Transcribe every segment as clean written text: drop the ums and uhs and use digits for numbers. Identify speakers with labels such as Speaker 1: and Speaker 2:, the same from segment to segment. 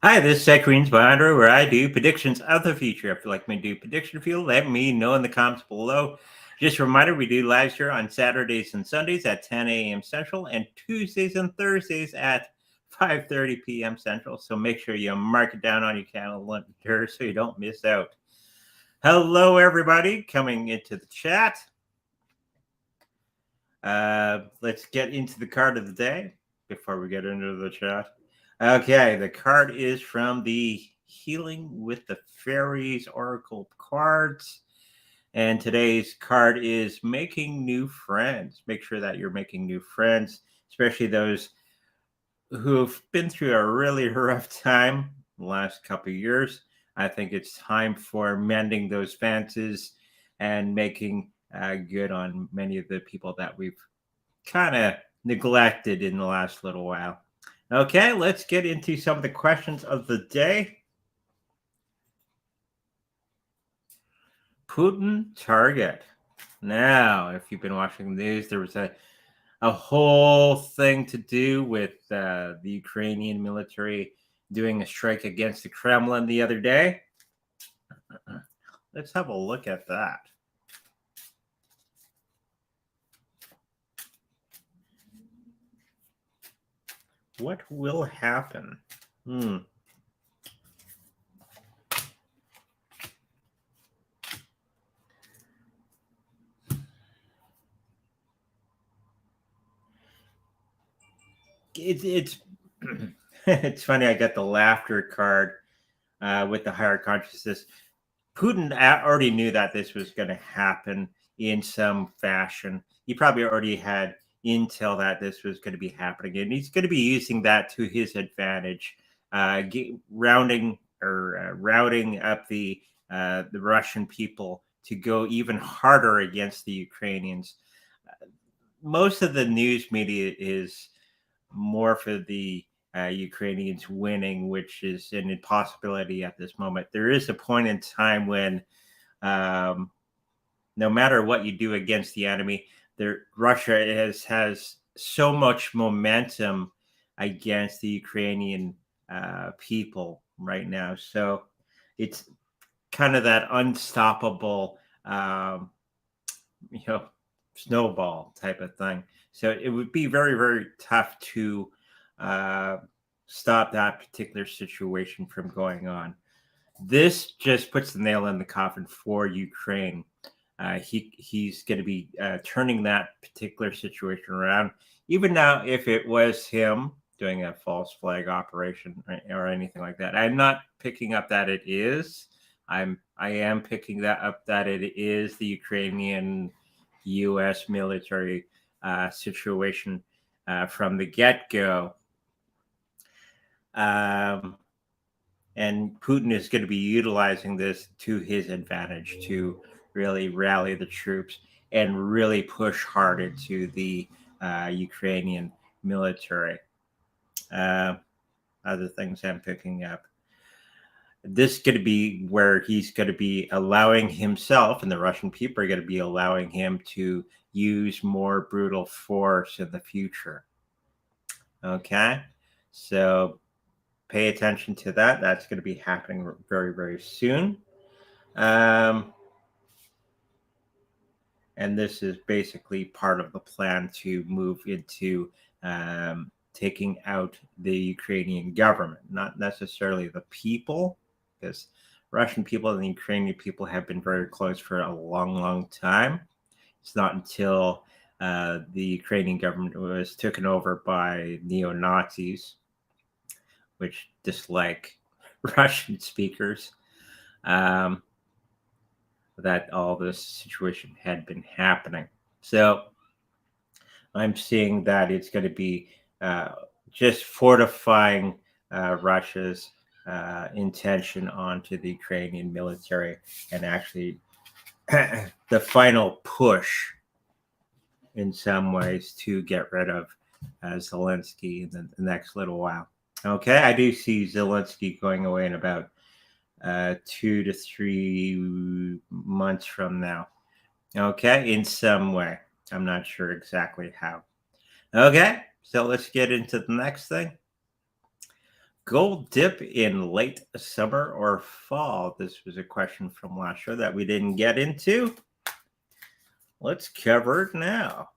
Speaker 1: Hi, this is Zach Green's Binder, where I do predictions of the future. If you'd like me to do prediction for you, let me know in the comments below. Just a reminder, we do lives here on Saturdays and Sundays at 10 a.m. Central and Tuesdays and Thursdays at 5:30 p.m. Central. So make sure you mark it down on your calendar so you don't miss out. Hello, everybody coming into the chat. Let's get into the card of the day before we get into the chat. Okay, the card is from the Healing with the Fairies Oracle cards. And today's card is making new friends. Make sure that you're making new friends, especially those who've been through a really rough time the last couple of years. I think it's time for mending those fences and making good on many of the people that we've kind of neglected in the last little while. Okay, let's get into some of the questions of the day. Putin target. Now, if you've been watching the news, there was a whole thing to do with the Ukrainian military doing a strike against the Kremlin the other day. Let's have a look at that. What will happen? It's it's funny. I got the laughter card with the higher consciousness. Putin already knew that this was going to happen in some fashion. He probably already had intel that this was going to be happening, and he's going to be using that to his advantage, routing up the Russian people to go even harder against the Ukrainians. Most of the news media is more for the Ukrainians winning, which is an impossibility at this moment. There is a point in time when no matter what you do against the enemy, Russia has so much momentum against the Ukrainian people right now. So it's kind of that unstoppable, snowball type of thing. So it would be very, very tough to stop that particular situation from going on. This just puts the nail in the coffin for Ukraine. He's going to be turning that particular situation around. Even now, if it was him doing a false flag operation or anything like that, I'm not picking up that it is. I am picking that up that it is the Ukrainian U.S. military situation from the get-go. And Putin is going to be utilizing this to his advantage to really rally the troops and really push hard into the Ukrainian military. Other things I'm picking up. This is going to be where he's going to be allowing himself, and the Russian people are going to be allowing him to use more brutal force in the future. Okay, so pay attention to that. That's going to be happening very, very soon. And this is basically part of the plan to move into taking out the Ukrainian government, not necessarily the people, because Russian people and the Ukrainian people have been very close for a long, long time. It's not until the Ukrainian government was taken over by neo-Nazis, which dislike Russian speakers, that all this situation had been happening. So I'm seeing that it's going to be just fortifying Russia's intention onto the Ukrainian military and actually the final push in some ways to get rid of Zelensky in the next little while. Okay, I do see Zelensky going away in about 2 to 3 months from now. Okay, in some way. I'm not sure exactly how. Okay, so let's get into the next thing. gold dip in late summer or fall? This was a question from last show that we didn't get into. Let's cover it now.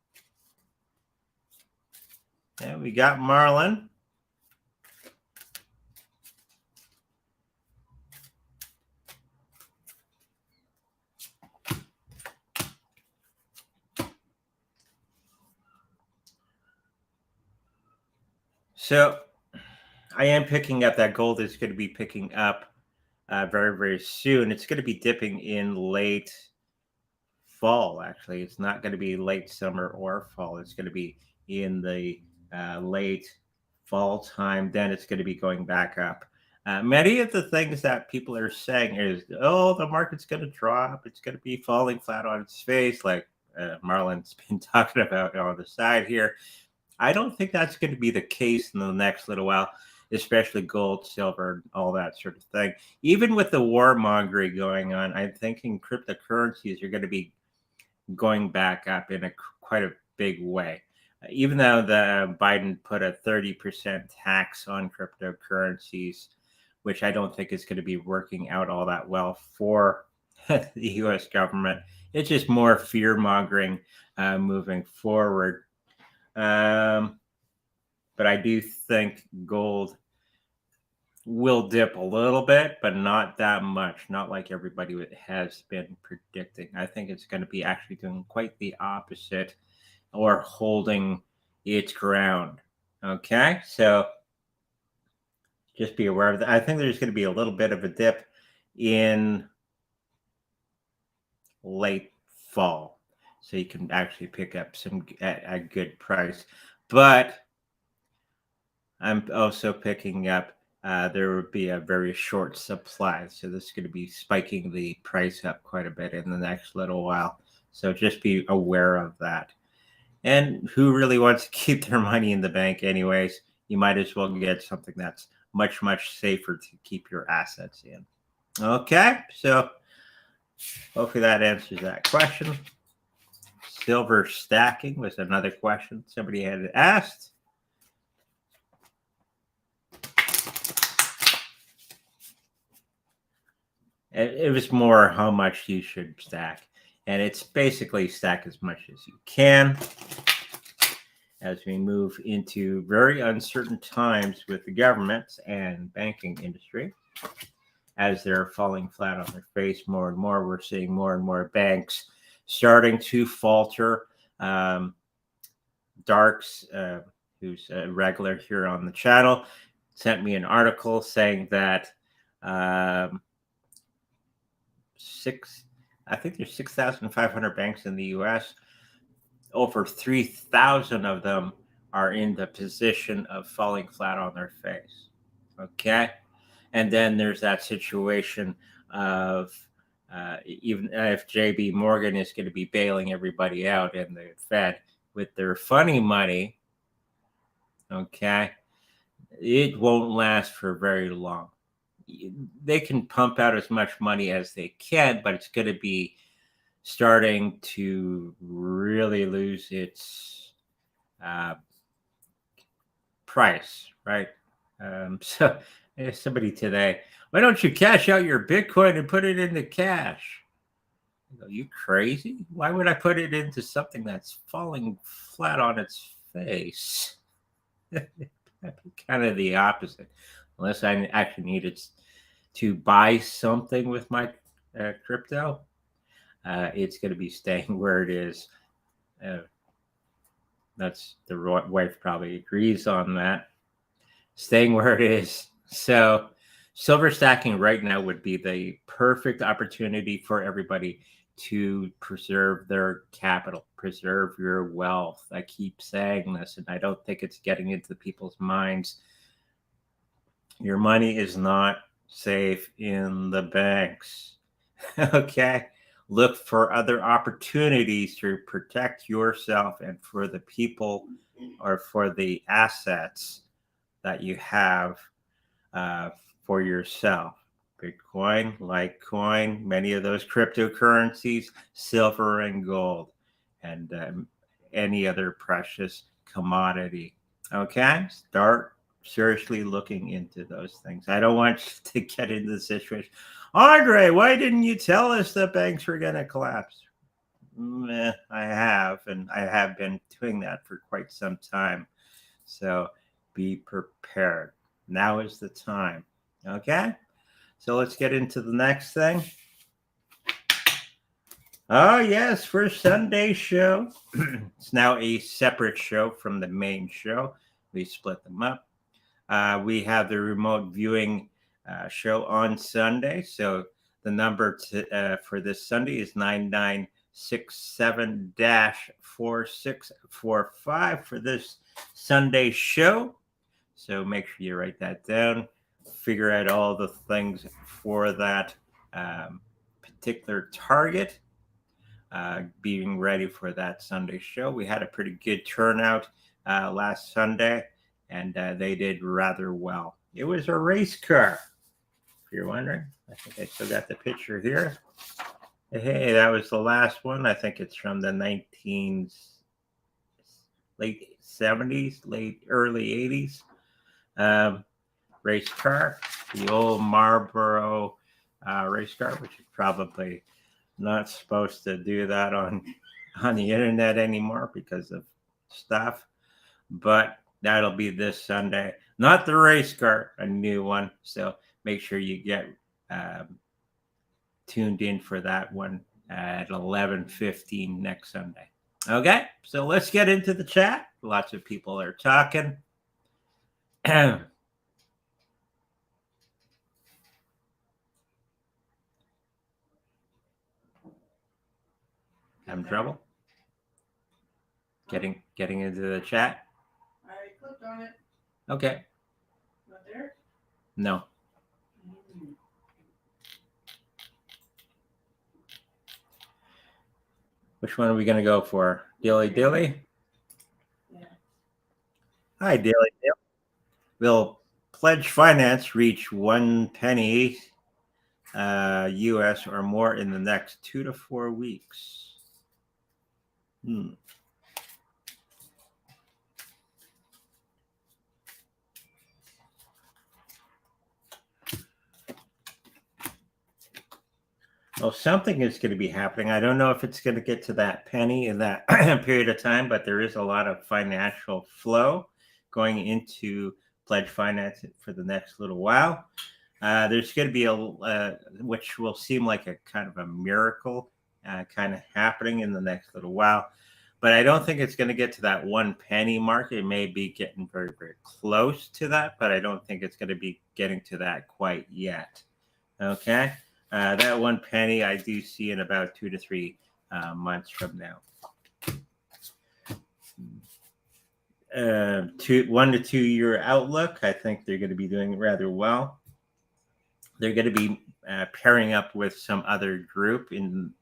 Speaker 1: And we got Marlin. So I am picking up that gold is going to be picking up very, very soon. It's going to be dipping in late fall, actually. It's not going to be late summer or fall. It's going to be in the late fall time. Then it's going to be going back up. Many of the things that people are saying is, oh, the market's going to drop. It's going to be falling flat on its face, like Marlon's been talking about on the side here. I don't think that's going to be the case in the next little while, especially gold, silver, all that sort of thing. Even with the warmongering going on, I'm thinking cryptocurrencies are going to be going back up in quite a big way. Even though the Biden put a 30% tax on cryptocurrencies, which I don't think is going to be working out all that well for the U.S. government. It's just more fear mongering moving forward. But I do think gold will dip a little bit, but not that much, not like everybody has been predicting. I think it's going to be actually doing quite the opposite or holding its ground. Okay, so just be aware of that. I think there's going to be a little bit of a dip in late fall, so you can actually pick up some at a good price. But I'm also picking up there would be a very short supply. So this is going to be spiking the price up quite a bit in the next little while. So just be aware of that. And who really wants to keep their money in the bank anyways? You might as well get something that's much, much safer to keep your assets in. Okay, so hopefully that answers that question. Silver stacking was another question somebody had asked. It was more how much you should stack. And it's basically stack as much as you can as we move into very uncertain times with the government and banking industry. As they're falling flat on their face more and more, we're seeing more and more banks starting to falter. Darks, who's a regular here on the channel, sent me an article saying that I think there's 6,500 banks in the U.S. Over 3,000 of them are in the position of falling flat on their face. Okay, and then there's that situation of even if J.B. Morgan is going to be bailing everybody out and the Fed with their funny money, okay, it won't last for very long. They can pump out as much money as they can, but it's going to be starting to really lose its price, right? So there's somebody today, why don't you cash out your Bitcoin and put it into cash? Are you crazy? Why would I put it into something that's falling flat on its face? Kind of the opposite, unless I actually needed to buy something with my crypto. It's going to be staying where it is. That's the wife probably agrees on that. Staying where it is. So silver stacking right now would be the perfect opportunity for everybody to preserve their capital, preserve your wealth. I keep saying this, and I don't think it's getting into people's minds. Your money is not safe in the banks. Okay? Look for other opportunities to protect yourself and for the people or for the assets that you have for yourself. Bitcoin, Litecoin, many of those cryptocurrencies, silver and gold, and any other precious commodity. Okay, start seriously looking into those things. I don't want to get into the situation. Andre, why didn't you tell us that banks were going to collapse? I have, and I have been doing that for quite some time. So be prepared. Now is the time. Okay? So let's get into the next thing. Oh, yes, for Sunday show. It's now a separate show from the main show. We split them up. We have the remote viewing show on Sunday. So the number for this Sunday is 9967 4645 for this Sunday show. So make sure you write that down. Figure out all the things for that particular target. Being ready for that Sunday show. We had a pretty good turnout last Sunday, and they did rather well. It was a race car, if you're wondering. I think I still got the picture here. Hey, that was the last one. I think it's from the late 70s, early 80s. Race car, the old Marlboro race car, which is probably not supposed to do that on the internet anymore because of stuff, but that'll be this Sunday. Not the race car, a new one. So make sure you get tuned in for that one at 11:15 next Sunday. Okay, so let's get into the chat. Lots of people are talking. Having trouble getting into the chat?
Speaker 2: I clicked on it.
Speaker 1: Okay.
Speaker 2: Not there?
Speaker 1: No. Which one are we going to go for? Dilly Dilly?
Speaker 2: Yeah.
Speaker 1: Hi, Dilly Dilly. Will pledge finance reach 1 penny US or more in the next 2 to 4 weeks? Well, something is going to be happening. I don't know if it's going to get to that penny in that period of time, but there is a lot of financial flow going into pledge finance for the next little while. There's going to be which will seem like a kind of a miracle kind of happening in the next little while. But I don't think it's going to get to that 1 penny mark. It may be getting very, very close to that, but I don't think it's going to be getting to that quite yet. Okay. That 1 penny I do see in about 2 to 3 months from now. 1 to 2 year outlook, I think they're going to be doing rather well. They're going to be pairing up with some other group in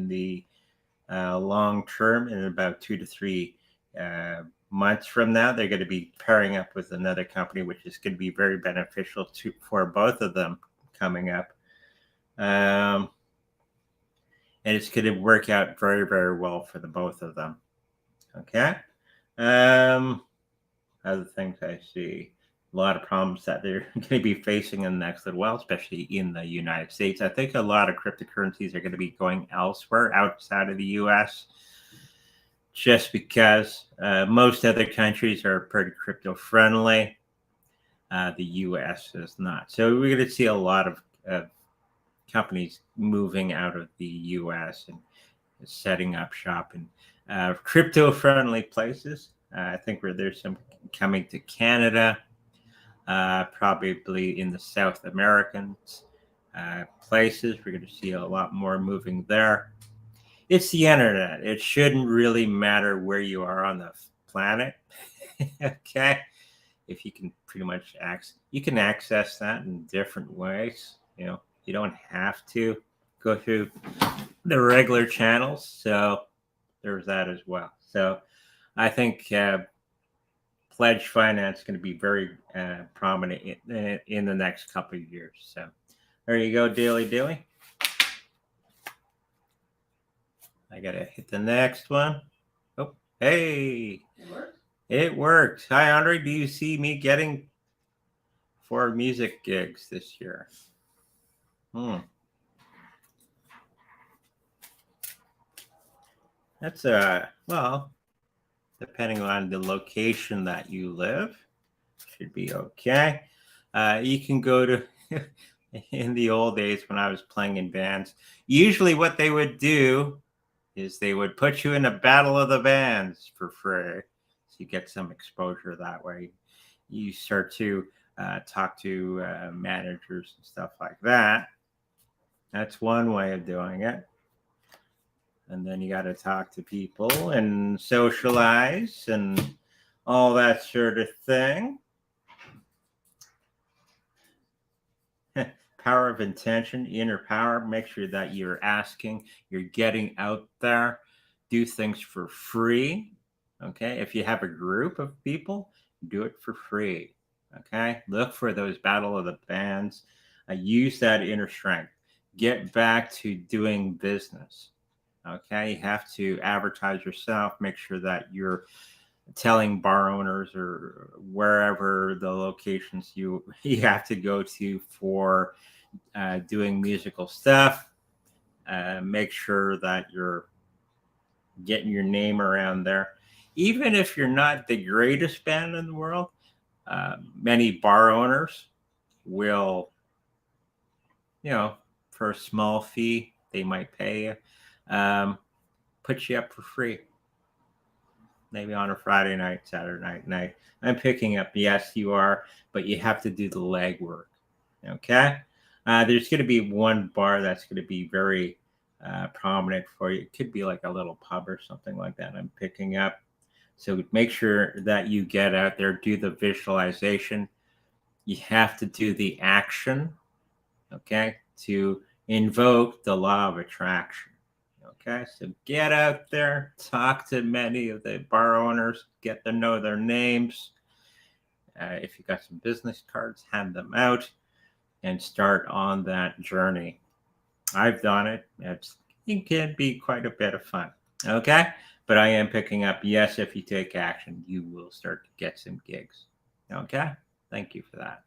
Speaker 1: the long term. In about 2 to 3 months from now, they're going to be pairing up with another company, which is going to be very beneficial for both of them coming up. And it's going to work out very, very well for the both of them. Okay. Other things I see, a lot of problems that they're going to be facing in the next little while, especially in the United States. I think a lot of cryptocurrencies are going to be going elsewhere outside of the U.S. just because most other countries are pretty crypto friendly. The U.S. is not. So we're going to see a lot of companies moving out of the U.S. and setting up shop in crypto-friendly places. I think there's some coming to Canada, probably in the South American places. We're going to see a lot more moving there. It's the internet. It shouldn't really matter where you are on the planet. Okay, if you can pretty much access that in different ways. You don't have to go through the regular channels. So there's that as well. So I think pledge finance is going to be very prominent in the next couple of years. So there you go, Daily Dilly. I got to hit the next one. Oh, hey.
Speaker 2: It worked?
Speaker 1: It worked. Hi, Andre. Do you see me getting 4 music gigs this year. That's well, depending on the location that you live, should be okay. You can go to in the old days when I was playing in bands, usually what they would do is they would put you in a battle of the bands for free. So you get some exposure that way. You start to talk to managers and stuff like that. That's one way of doing it. And then you got to talk to people and socialize and all that sort of thing. Power of intention, inner power. Make sure that you're asking, you're getting out there, do things for free. Okay. If you have a group of people, do it for free. Okay. Look for those battle of the bands. Use that inner strength. Get back to doing business. Okay. You have to advertise yourself. Make sure that you're telling bar owners or wherever the locations you have to go to for doing musical stuff. Make sure that you're getting your name around there. Even if you're not the greatest band in the world, many bar owners will, for a small fee, they might pay you, put you up for free. Maybe on a Friday night, Saturday night. I'm picking up. Yes, you are, but you have to do the legwork. Okay. There's going to be one bar that's going to be very prominent for you. It could be like a little pub or something like that. I'm picking up. So make sure that you get out there, do the visualization. You have to do the action, okay, to invoke the law of attraction. Okay, so get out there, talk to many of the bar owners, get to know their names. If you got some business cards, hand them out and start on that journey. I've done it. It can be quite a bit of fun. Okay, but I am picking up. Yes, if you take action, you will start to get some gigs. Okay, thank you for that.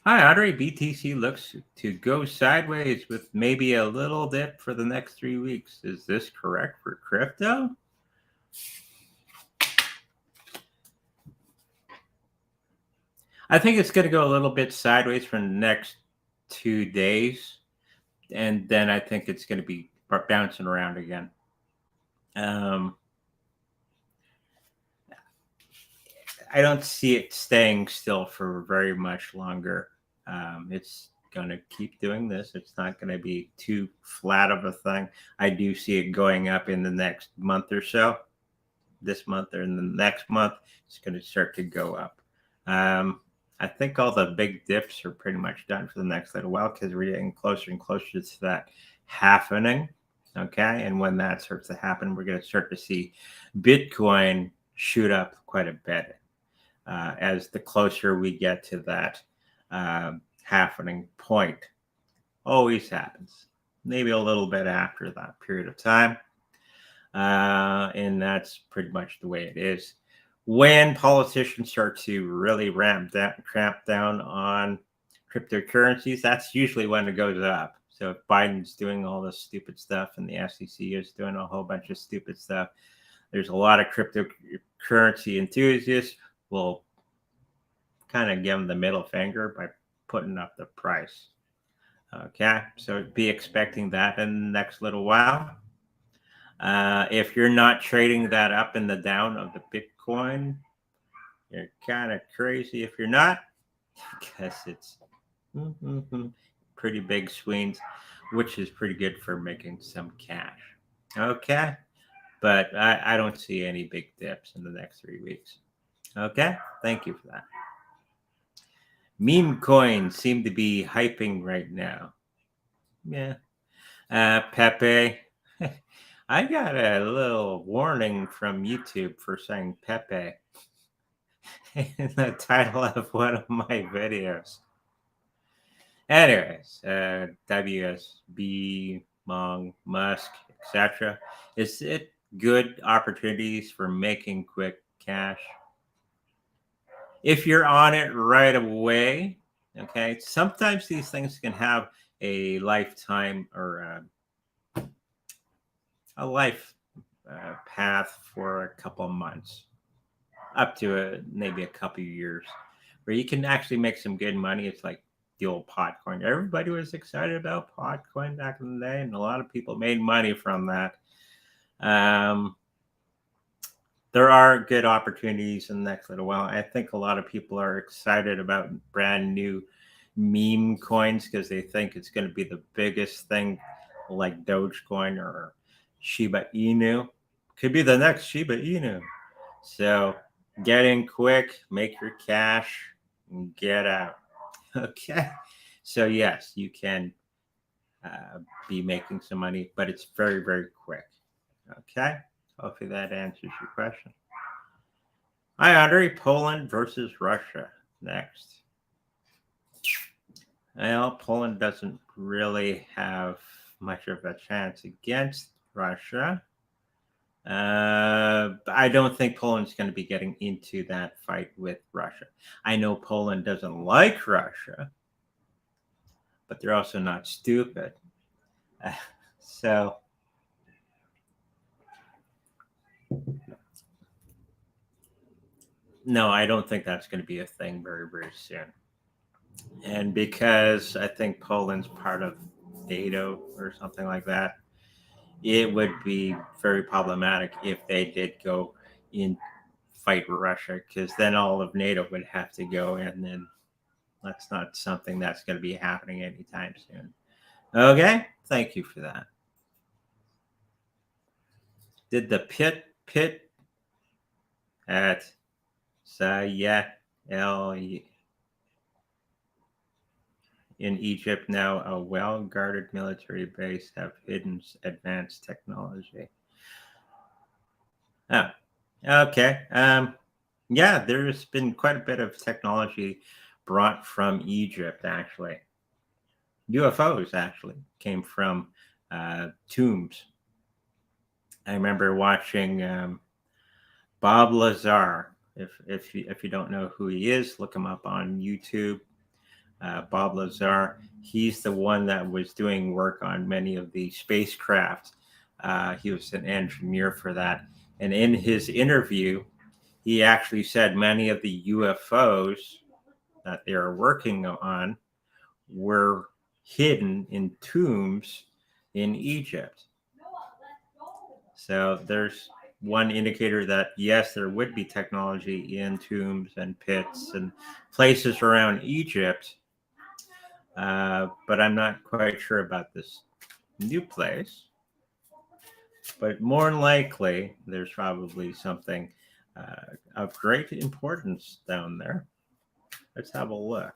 Speaker 1: Hi, Audrey. BTC looks to go sideways with maybe a little dip for the next 3 weeks. Is this correct for crypto? I think it's going to go a little bit sideways for the next 2 days. And then I think it's going to be bouncing around again. I don't see it staying still for very much longer. It's going to keep doing this. It's not going to be too flat of a thing. I do see it going up in the next month or so. This month or in the next month, it's going to start to go up. I think all the big dips are pretty much done for the next little while because we're getting closer and closer to that happening. Okay. And when that starts to happen, we're going to start to see Bitcoin shoot up quite a bit as the closer we get to that happening point. Always happens. Maybe a little bit after that period of time. And that's pretty much the way it is. When politicians start to really cramp down on cryptocurrencies, that's usually when it goes up. So if Biden's doing all this stupid stuff and the SEC is doing a whole bunch of stupid stuff, there's a lot of cryptocurrency enthusiasts will kind of give them the middle finger by putting up the price. Okay, so be expecting that in the next little while. If you're not trading that up and the down of the Bitcoin, you're kind of crazy if you're not, because it's pretty big swings, which is pretty good for making some cash. Okay, but I don't see any big dips in the next 3 weeks. Okay, thank you for that. Meme coins seem to be hyping right now. Yeah. Pepe. I got a little warning from YouTube for saying Pepe in the title of one of my videos. Anyways, WSB, Mong, Musk, etc. Is it good opportunities for making quick cash? if you're on it right away, okay, sometimes these things can have a lifetime or a life path for a couple of months, up to maybe a couple of years, where you can actually make some good money. It's like the old Potcoin. Everybody was excited about Potcoin back in the day, and a lot of people made money from that. Um, there are good opportunities in the next little while. I think a lot of people are excited about brand new meme coins because they think it's going to be the biggest thing, like Dogecoin or Shiba Inu. Could be the next Shiba Inu. So get in quick, make your cash, and get out. Okay. So yes, you can be making some money, but it's very, very quick. Okay. Hopefully that answers your question. Hi, Andre. Poland versus Russia. Next. Well, Poland doesn't really have much of a chance against Russia. I don't think Poland's going to be getting into that fight with Russia. I know Poland doesn't like Russia, but they're also not stupid. So, no, I don't think that's going to be a thing very, very soon. And because I think Poland's part of NATO or something like that, it would be very problematic if they did go in fight Russia, because then all of NATO would have to go, and then that's not something that's going to be happening anytime soon. Okay, thank you for that. Did the pit at Sayet El in Egypt, now a well-guarded military base, have hidden advanced technology? Oh, okay. Yeah, there's been quite a bit of technology brought from Egypt, actually. UFOs actually came from tombs. I remember watching Bob Lazar. If you don't know who he is, look him up on YouTube. Bob Lazar. He's the one that was doing work on many of the spacecraft. He was an engineer for that. And in his interview, he actually said many of the UFOs that they are working on were hidden in tombs in Egypt. So there's one indicator that yes, there would be technology in tombs and pits and places around Egypt, but I'm not quite sure about this new place. But more than likely, there's probably something of great importance down there. Let's have a look.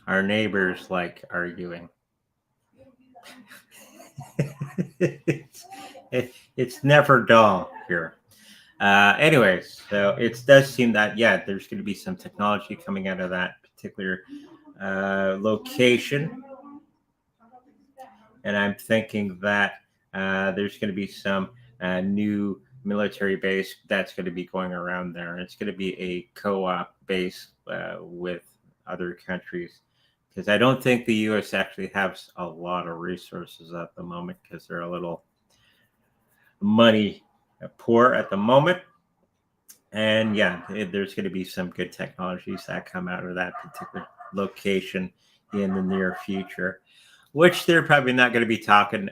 Speaker 1: Our neighbors like arguing. It's never dull here. Anyways, so it does seem that, yeah, there's going to be some technology coming out of that particular location. And I'm thinking that there's going to be some new military base that's going to be going around there. It's going to be a co-op base with other countries, because I don't think the U.S. actually has a lot of resources at the moment, because they're a little money poor at the moment. And yeah, there's going to be some good technologies that come out of that particular location in the near future, which they're probably not going to be talking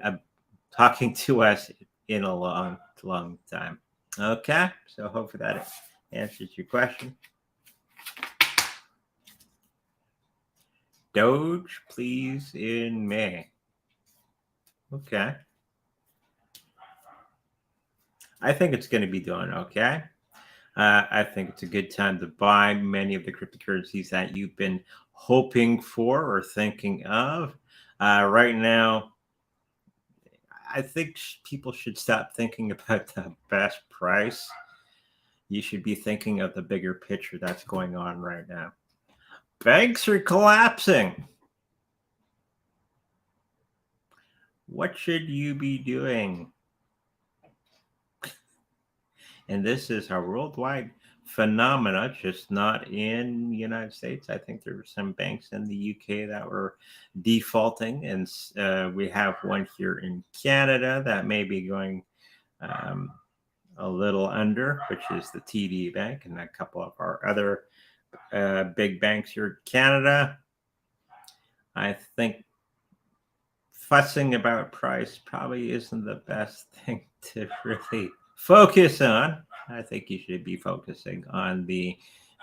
Speaker 1: to us in a long, long time. Okay, so hopefully that answers your question. Doge, please, in May. Okay. I think it's going to be doing okay. I think it's a good time to buy many of the cryptocurrencies that you've been hoping for or thinking of. Right now, I think people should stop thinking about the best price. You should be thinking of the bigger picture that's going on right now. Banks are collapsing. What should you be doing? And this is a worldwide phenomena, just not in the United States. I think there were some banks in the UK that were defaulting, and we have one here in Canada that may be going um, a little under, which is the TD Bank, and a couple of our other big banks here in Canada. I think fussing about price probably isn't the best thing to really focus on. I think you should be focusing on the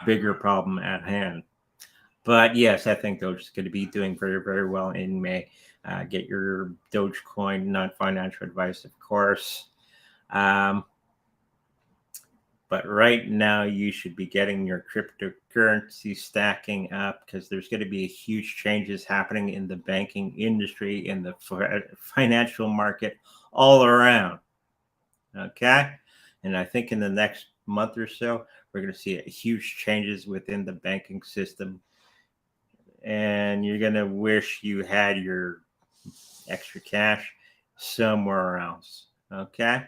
Speaker 1: bigger problem at hand. But yes, I think Doge is going to be doing very, very well in May. Get your Dogecoin, non financial advice, of course. Um, but right now, you should be getting your cryptocurrency stacking up because there's going to be huge changes happening in the banking industry, in the financial market, all around. Okay. And I think in the next month or so, we're going to see huge changes within the banking system. And you're going to wish you had your extra cash somewhere else. Okay.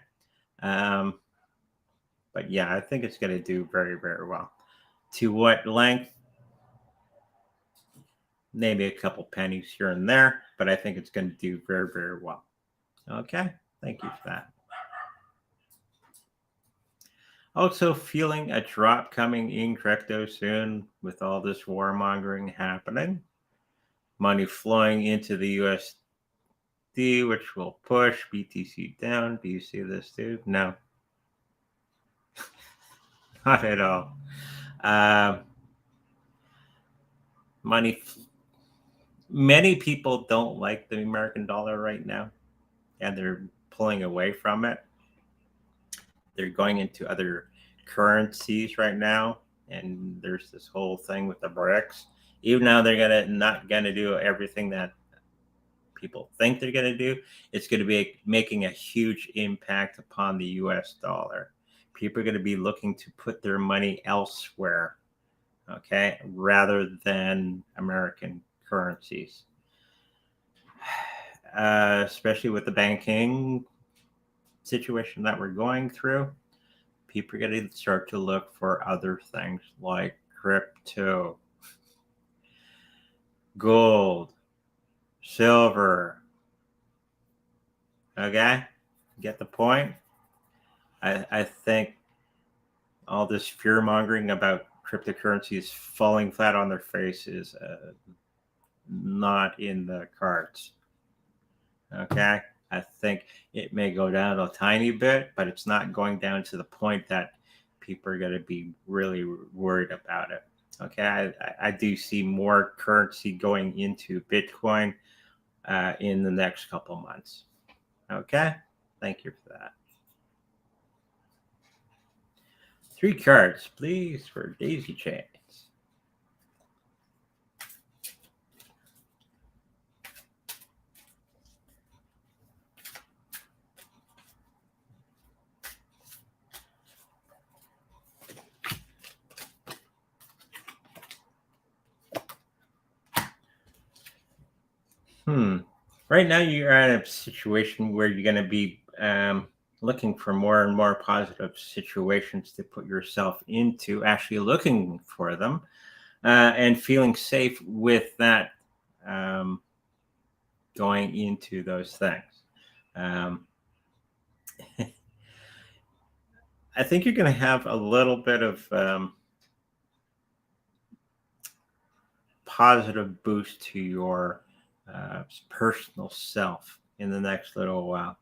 Speaker 1: But yeah, I think it's going to do very, very well. To what length? Maybe a couple pennies here and there, but I think it's going to do very, very well. Okay. Thank you for that. Also, feeling a drop coming in crypto soon with all this warmongering happening. Money flowing into the USD, which will push BTC down. Do you see this too? No, not at all. Money. Many people don't like the American dollar right now, and they're pulling away from it. They're going into other currencies right now, and there's this whole thing with the BRICS. Even now, they're not gonna do everything that people think they're gonna do. It's gonna be making a huge impact upon the U.S. dollar. People are gonna be looking to put their money elsewhere, okay, rather than American currencies. Especially with the banking situation that we're going through, people are going to start to look for other things like crypto, gold, silver. Okay? Get the point? I think all this fear mongering about cryptocurrencies falling flat on their face is not in the cards. Okay? I think it may go down a tiny bit, but it's not going down to the point that people are going to be really worried about it. Okay, I do see more currency going into Bitcoin in the next couple months. Okay, thank you for that. 3 cards, please, for daisy chains. Right now, you're in a situation where you're going to be looking for more and more positive situations to put yourself into, actually looking for them and feeling safe with that going into those things. I think you're going to have a little bit of positive boost to your personal self in the next little while.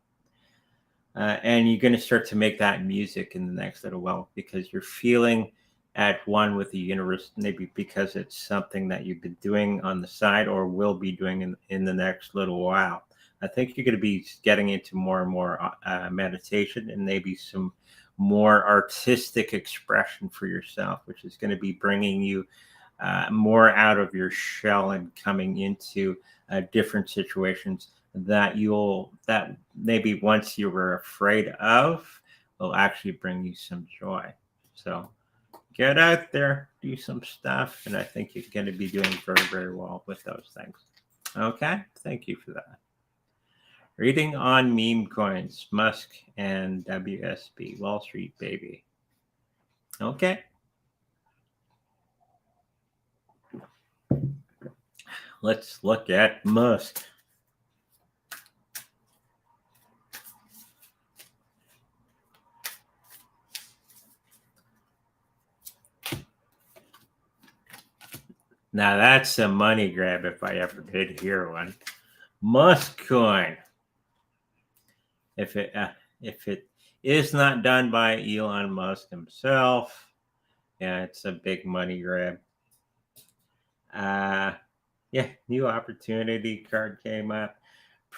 Speaker 1: And you're going to start to make that music in the next little while because you're feeling at one with the universe, maybe because it's something that you've been doing on the side or will be doing in the next little while. I think you're going to be getting into more and more meditation and maybe some more artistic expression for yourself, which is going to be bringing you more out of your shell and coming into different situations that maybe once you were afraid of will actually bring you some joy. So get out there, do some stuff, and I think you're going to be doing very, very well with those things. Okay, thank you for that. Reading on meme coins, Musk and WSB, Wall Street baby. Okay. Let's look at Musk. Now that's a money grab if I ever did hear one. Musk coin. If it is not done by Elon Musk himself, yeah, it's a big money grab. Yeah, new opportunity card came up.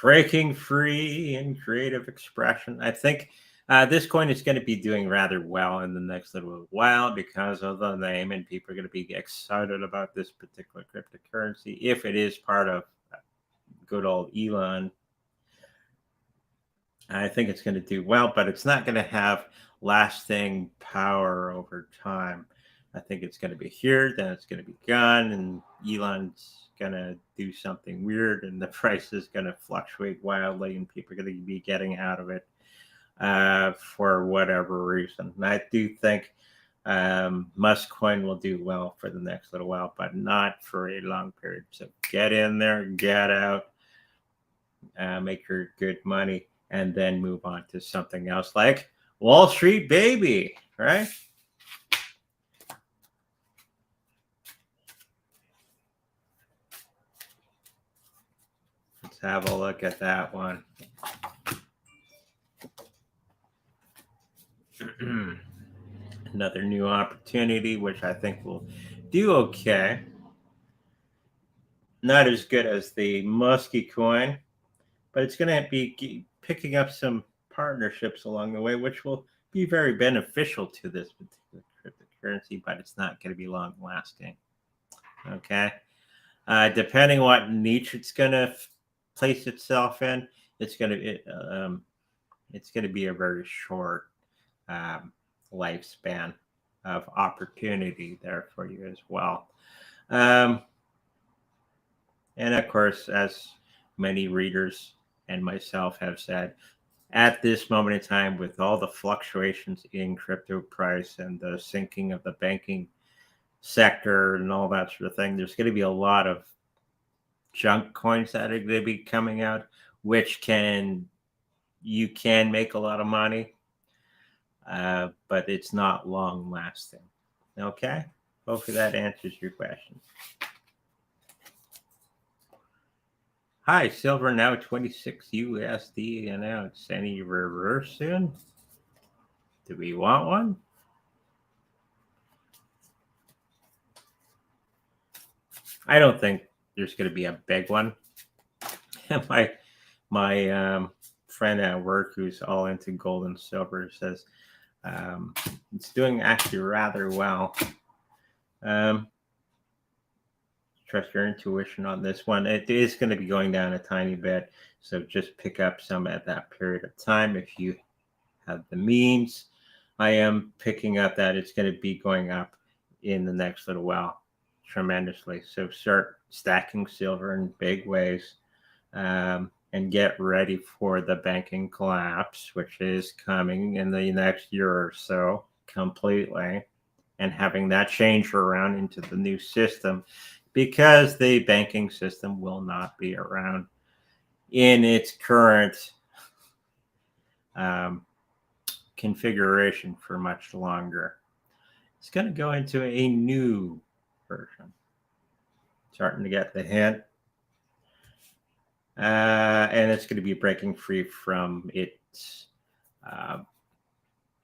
Speaker 1: Breaking free in creative expression. I think this coin is going to be doing rather well in the next little while because of the name, and people are going to be excited about this particular cryptocurrency if it is part of good old Elon. I think it's going to do well, but it's not going to have lasting power over time. I think it's going to be here, then it's going to be gone, and Elon's going to do something weird, and the price is going to fluctuate wildly, and people are going to be getting out of it for whatever reason. And I do think Musk coin will do well for the next little while, but not for a long period. So get in there, get out, make your good money, and then move on to something else like Wall Street baby, right? Let's have a look at that one. Another new opportunity, which I think will do okay. Not as good as the Muskie coin, but it's going to be picking up some partnerships along the way, which will be very beneficial to this particular cryptocurrency, but it's not going to be long lasting. Okay. Depending what niche it's going to place itself in, it's going to be a very short lifespan of opportunity there for you as well. And of course, as many readers and myself have said, at this moment in time, with all the fluctuations in crypto price and the sinking of the banking sector and all that sort of thing, there's going to be a lot of junk coins that are going to be coming out, which you can make a lot of money, but it's not long lasting. Okay, hopefully that answers your question. Hi, silver now 26 USD announced. Any reverse soon? Do we want one? I don't think there's going to be a big one. my friend at work who's all into gold and silver says it's doing actually rather well. Trust your intuition on this one. It is going to be going down a tiny bit, so just pick up some at that period of time if you have the means. I am picking up that it's going to be going up in the next little while tremendously. So start stacking silver in big ways and get ready for the banking collapse, which is coming in the next year or so completely, and having that change around into the new system, because the banking system will not be around in its current configuration for much longer. It's going to go into a new version. Starting to get the hint. And it's going to be breaking free from its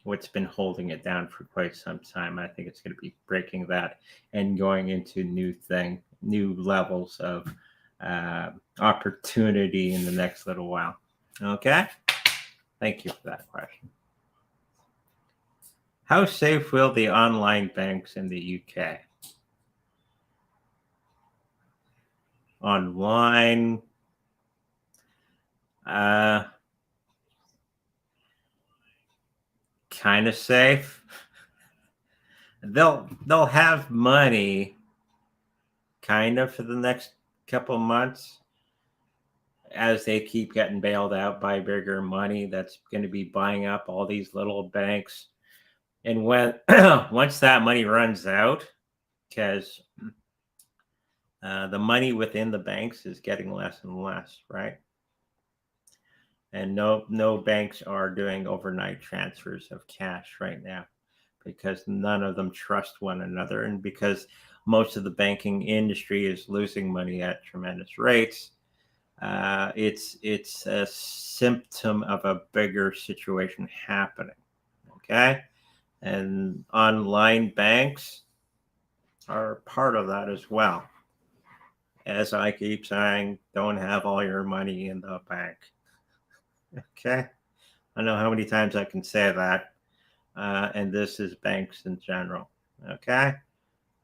Speaker 1: what's been holding it down for quite some time. I think it's going to be breaking that and going into new levels of opportunity in the next little while. Okay. Thank you for that question. How safe will the online banks in the UK? Online, kind of safe. They'll have money kind of for the next couple months. as they keep getting bailed out by bigger money that's going to be buying up all these little banks. And when once that money runs out, because the money within the banks is getting less and less, right? And no banks are doing overnight transfers of cash right now because none of them trust one another, and because most of the banking industry is losing money at tremendous rates. It's a symptom of a bigger situation happening. Okay, and online banks are part of that as well. As I keep saying, don't have all your money in the bank. Okay, I know how many times I can say that, and this is banks in general. Okay,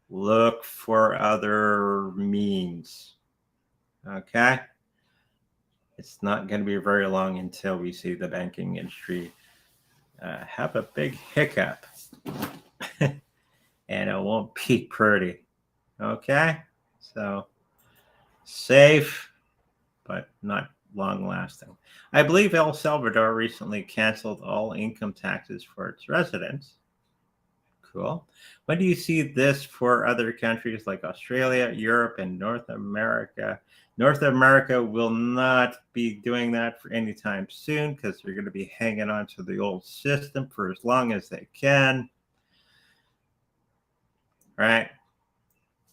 Speaker 1: look for other means. Okay, it's not going to be very long until we see the banking industry have a big hiccup, and it won't be pretty. Okay, so safe, but not long lasting. I believe El Salvador recently canceled all income taxes for its residents. Cool. When do you see this for other countries like Australia, Europe, and North America? North America will not be doing that for any time soon because they're going to be hanging on to the old system for as long as they can. Right?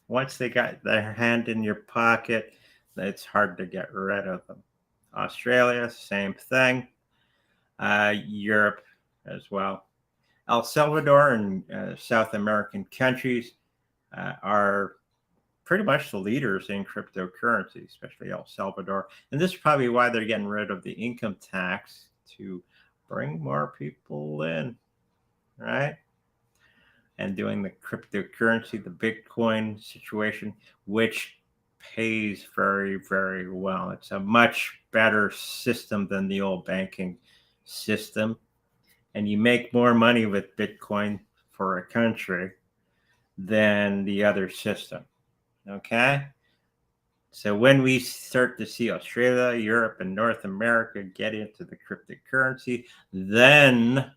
Speaker 1: Once they got their hand in your pocket, it's hard to get rid of them. Australia, same thing. Europe as well. El Salvador and South American countries are pretty much the leaders in cryptocurrency, especially El Salvador. And this is probably why they're getting rid of the income tax to bring more people in, right? And doing the cryptocurrency, the Bitcoin situation, which pays very, very well. It's a much better system than the old banking system. And you make more money with Bitcoin for a country than the other system. Okay. So when we start to see Australia, Europe, and North America get into the cryptocurrency, then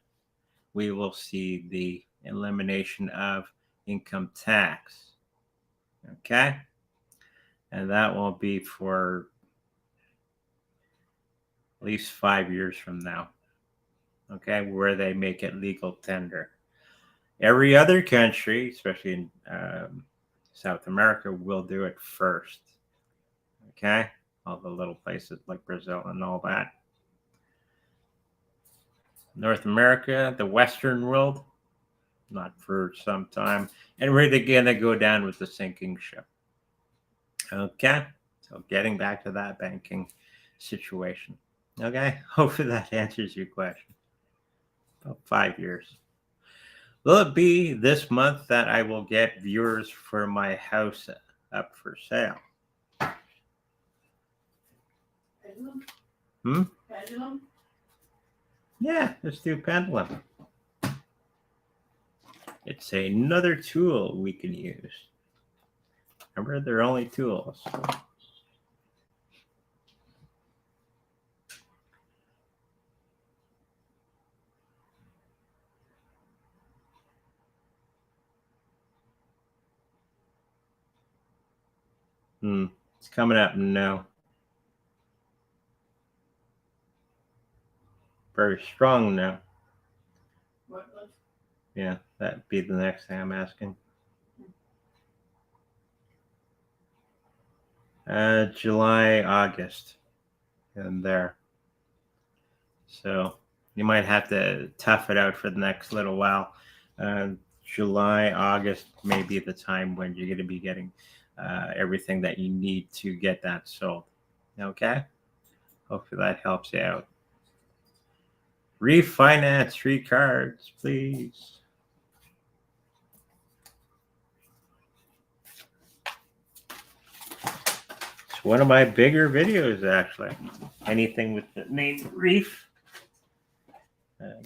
Speaker 1: we will see the elimination of income tax. Okay. And that will be for at least 5 years from now. Okay. Where they make it legal tender. Every other country, especially in South America, will do it first. Okay. All the little places like Brazil and all that. North America, the Western world, not for some time. And we're going to go down with the sinking ship. Okay. So getting back to that banking situation. Okay. Hopefully that answers your question. About 5 years. Will it be this month that I will get viewers for my house up for sale?
Speaker 2: Pendulum?
Speaker 1: Hmm?
Speaker 2: Pendulum?
Speaker 1: Yeah, let's do pendulum. It's another tool we can use. Remember, they're only tools. It's coming up now. Very strong now.
Speaker 2: What?
Speaker 1: Yeah, that'd be the next thing I'm asking. July, August, and there. So you might have to tough it out for the next little while. July, August may be the time when you're going to be getting everything that you need to get that sold. Okay? Hopefully that helps you out. Refinance 3 cards, please. It's one of my bigger videos, actually. Anything with the name Reef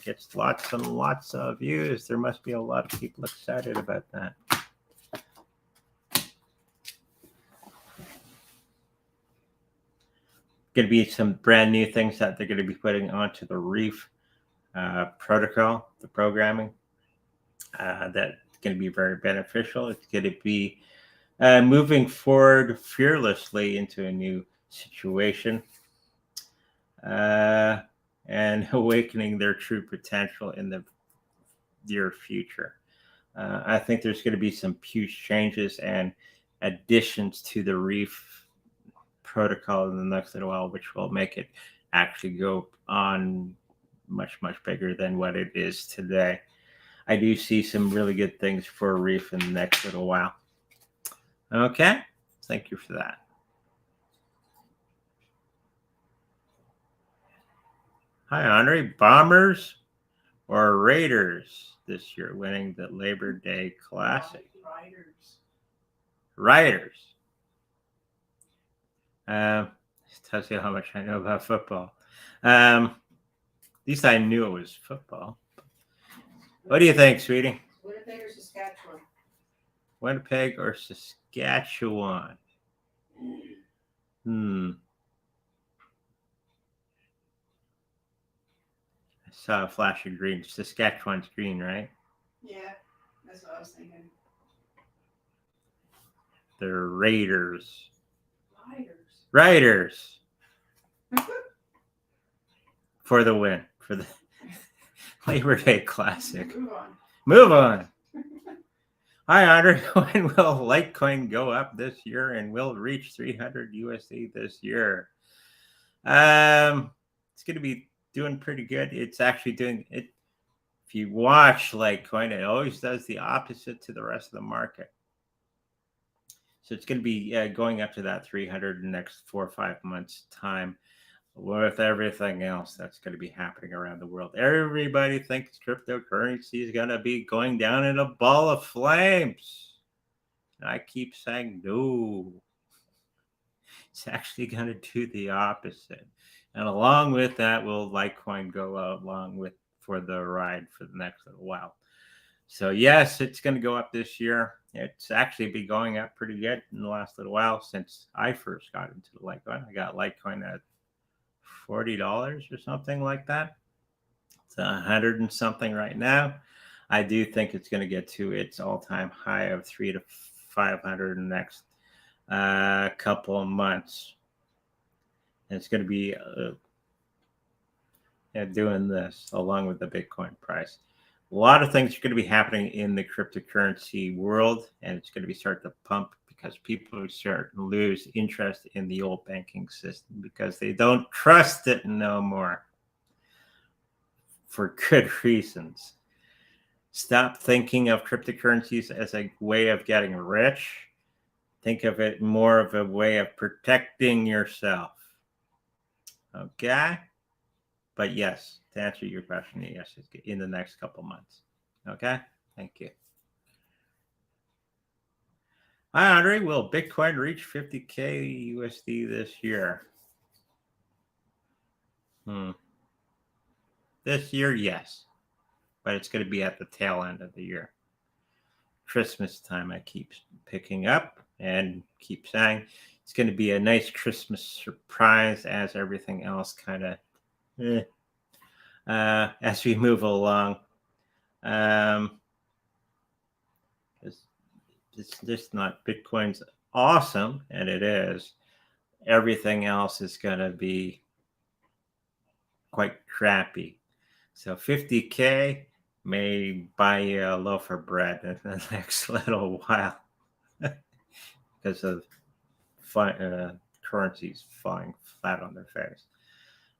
Speaker 1: gets lots and lots of views. There must be a lot of people excited about that. going to be some brand new things that they're going to be putting onto the Reef protocol, the programming. That's going to be very beneficial. It's going to be moving forward fearlessly into a new situation and awakening their true potential in the near future. I think there's going to be some huge changes and additions to the Reef protocol in the next little while, which will make it actually go on much, much bigger than what it is today. I do see some really good things for Reef in the next little while. Okay, thank you for that. Hi, Andre. Bombers or Raiders this year winning the Labor Day Classic? Riders. Tells you how much I know about football. At least I knew it was football. What do you think, sweetie?
Speaker 2: Winnipeg or Saskatchewan?
Speaker 1: Winnipeg or Saskatchewan? I saw a flash of green. Saskatchewan's green, right?
Speaker 2: Yeah, that's what I was thinking.
Speaker 1: The Raiders.
Speaker 2: Riders.
Speaker 1: For the win. For the Labor Day Classic.
Speaker 2: Move on.
Speaker 1: Hi, Andre. When will Litecoin go up this year and will reach 300 USD this year? It's going to be doing pretty good. It's actually doing it. If you watch Litecoin, it always does the opposite to the rest of the market. So it's going to be going up to that 300 in the next 4 or 5 months' time with everything else that's going to be happening around the world. Everybody thinks cryptocurrency is going to be going down in a ball of flames. And I keep saying no. It's actually going to do the opposite. And along with that, will Litecoin go out along with for the ride for the next little while. So yes, it's going to go up this year. It's actually been going up pretty good in the last little while since I first got into the Litecoin. I got Litecoin at $40 or something like that. It's 100 and something right now. I do think it's going to get to its all-time high of 300 to 500 in the next couple of months. And it's going to be doing this along with the Bitcoin price. A lot of things are going to be happening in the cryptocurrency world, and it's going to be starting to pump because people are starting to lose interest in the old banking system because they don't trust it no more for good reasons. Stop thinking of cryptocurrencies as a way of getting rich. Think of it more of a way of protecting yourself. Okay? But yes, to answer your question, yes, it's in the next couple months. Okay? Thank you. Hi, Andre. Will Bitcoin reach 50K USD this year? This year, yes. But it's going to be at the tail end of the year. Christmas time, I keep picking up and keep saying it's going to be a nice Christmas surprise as everything else kind of as we move along. It's just not Bitcoin's awesome, and it is. Everything else is going to be quite crappy. So 50K may buy you a loaf of bread in the next little while because of currencies falling flat on their face.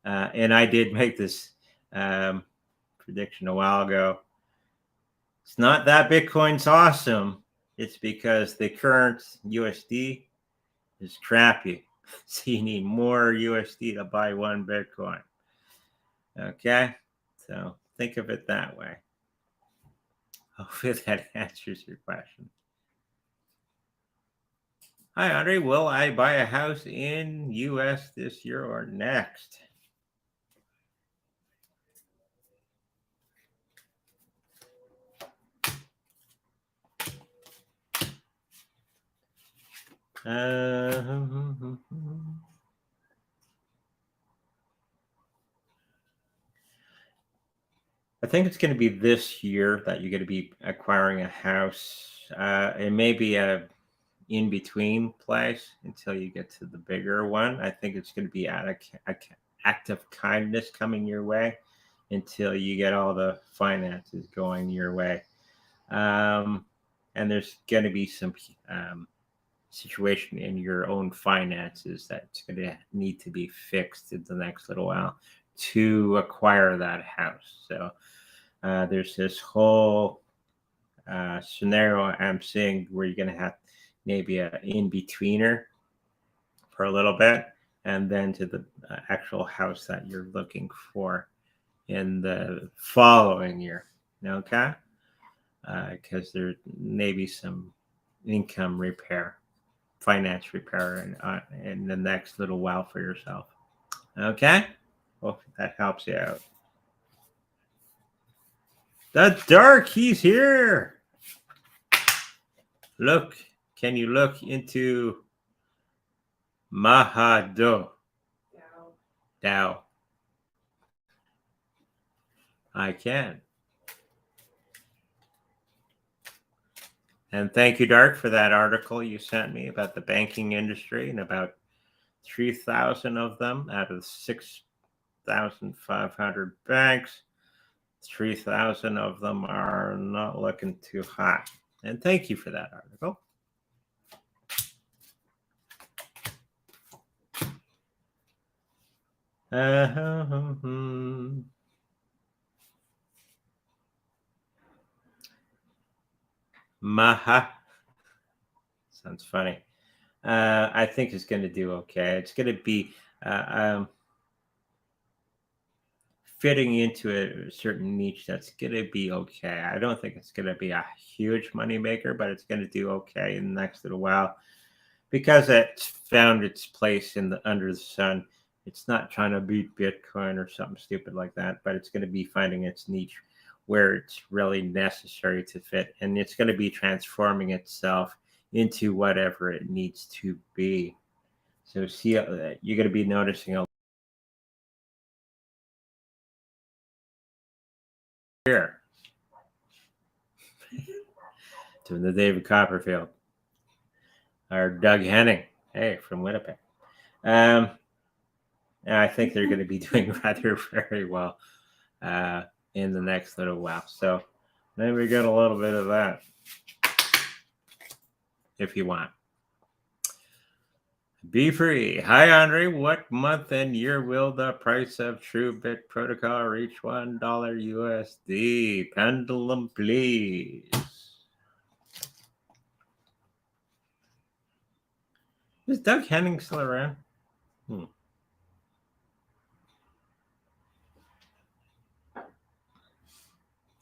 Speaker 1: And I did make this prediction a while ago. It's not that Bitcoin's awesome. It's because the current USD is crappy. So you need more USD to buy one Bitcoin. Okay? So think of it that way. Hopefully that answers your question. Hi, Andre. Will I buy a house in US this year or next? I think it's going to be this year that you're going to be acquiring a house. It may be a in between place until you get to the bigger one. I think it's going to be act of kindness coming your way until you get all the finances going your way. And there's going to be some situation in your own finances that's going to need to be fixed in the next little while to acquire that house. So there's this whole scenario I'm seeing where you're going to have maybe a in-betweener for a little bit and then to the actual house that you're looking for in the following year. Okay? Because there may be some income repair, finance repair in the next little while for yourself. Okay? Well, that helps you out. The dark, he's here. Look, can you look into Mahado? Dao. I can. And thank you, Dark, for that article you sent me about the banking industry and about 3,000 of them out of 6,500 banks. 3,000 of them are not looking too hot. And thank you for that article. Maha. Sounds funny. I think it's going to do okay. It's going to be fitting into a certain niche that's going to be okay. I don't think it's going to be a huge moneymaker, but it's going to do okay in the next little while because it's found its place in the under the sun. It's not trying to beat Bitcoin or something stupid like that, but it's going to be finding its niche where it's really necessary to fit, and it's going to be transforming itself into whatever it needs to be. So see, you're going to be noticing a here to the David Copperfield or Doug Henning, hey, from Winnipeg. And I think they're going to be doing rather very well in the next little while. So maybe we get a little bit of that if you want. Be free. Hi, Andre. What month and year will the price of TrueBit protocol reach $1 USD? Pendulum, please. Is Doug Henning still around?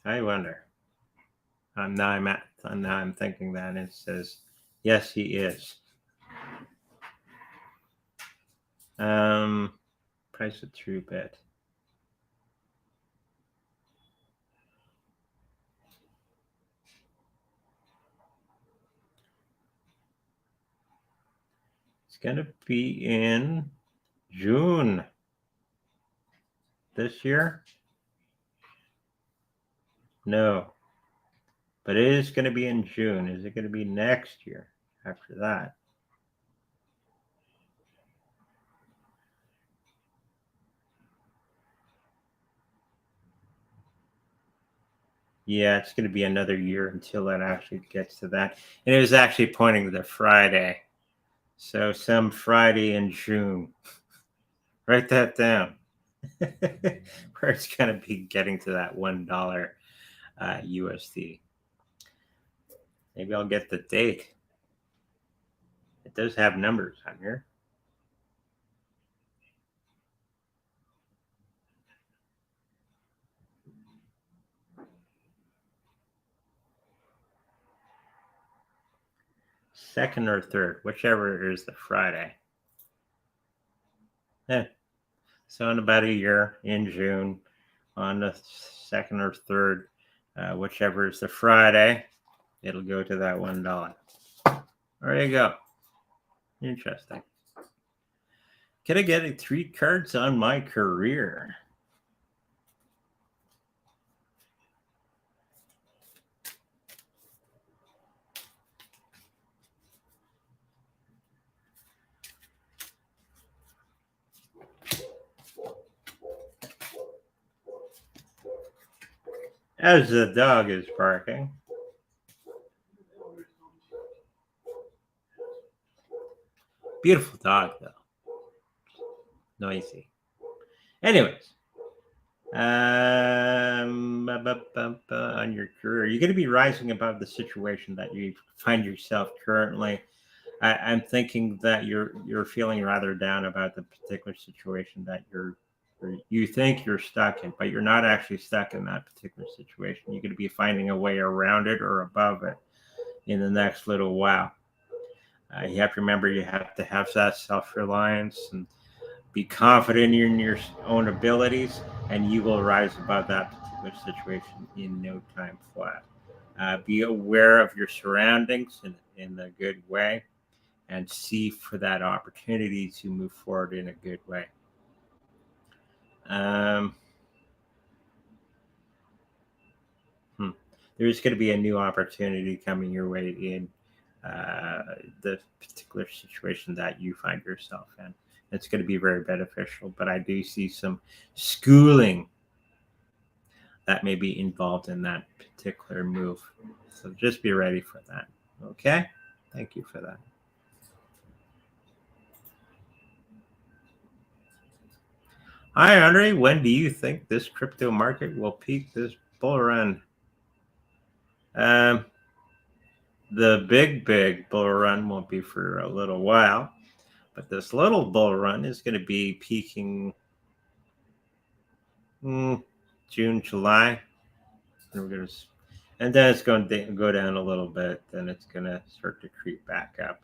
Speaker 1: I wonder. Now I'm thinking that it says yes, he is. Price of TrueBit. It's gonna be in June this year. No, but it is going to be in June. Is it going to be next year after that? Yeah, it's going to be another year until it actually gets to that. And it was actually pointing to the Friday. So some Friday in June. Write that down. Where it's going to be getting to that $1 USD. Maybe I'll get the date. It does have numbers on here. Second or third, whichever is the Friday. Yeah. So in about a year, in June, on the second or third, whichever is the Friday, it'll go to that $1. There you go. Interesting. Can I get 3 cards on my career? as the dog is barking. Beautiful dog, though. Noisy. Anyways, on your career, you're going to be rising above the situation that you find yourself currently. I'm thinking that you're feeling rather down about the particular situation that you think you're stuck in, but you're not actually stuck in that particular situation. You're going to be finding a way around it or above it in the next little while. You have to remember you have to have that self-reliance and be confident in your own abilities, and you will rise above that particular situation in no time flat. Be aware of your surroundings in a good way, and see for that opportunity to move forward in a good way. Um, There's going to be a new opportunity coming your way in the particular situation that you find yourself in. It's going to be very beneficial, but I do see some schooling that may be involved in that particular move. So just be ready for that. Okay? Thank you for that. Hi, Andre. When do you think this crypto market will peak this bull run? The big bull run won't be for a little while, but this little bull run is going to be peaking June, July. And then it's going to go down a little bit. Then it's going to start to creep back up.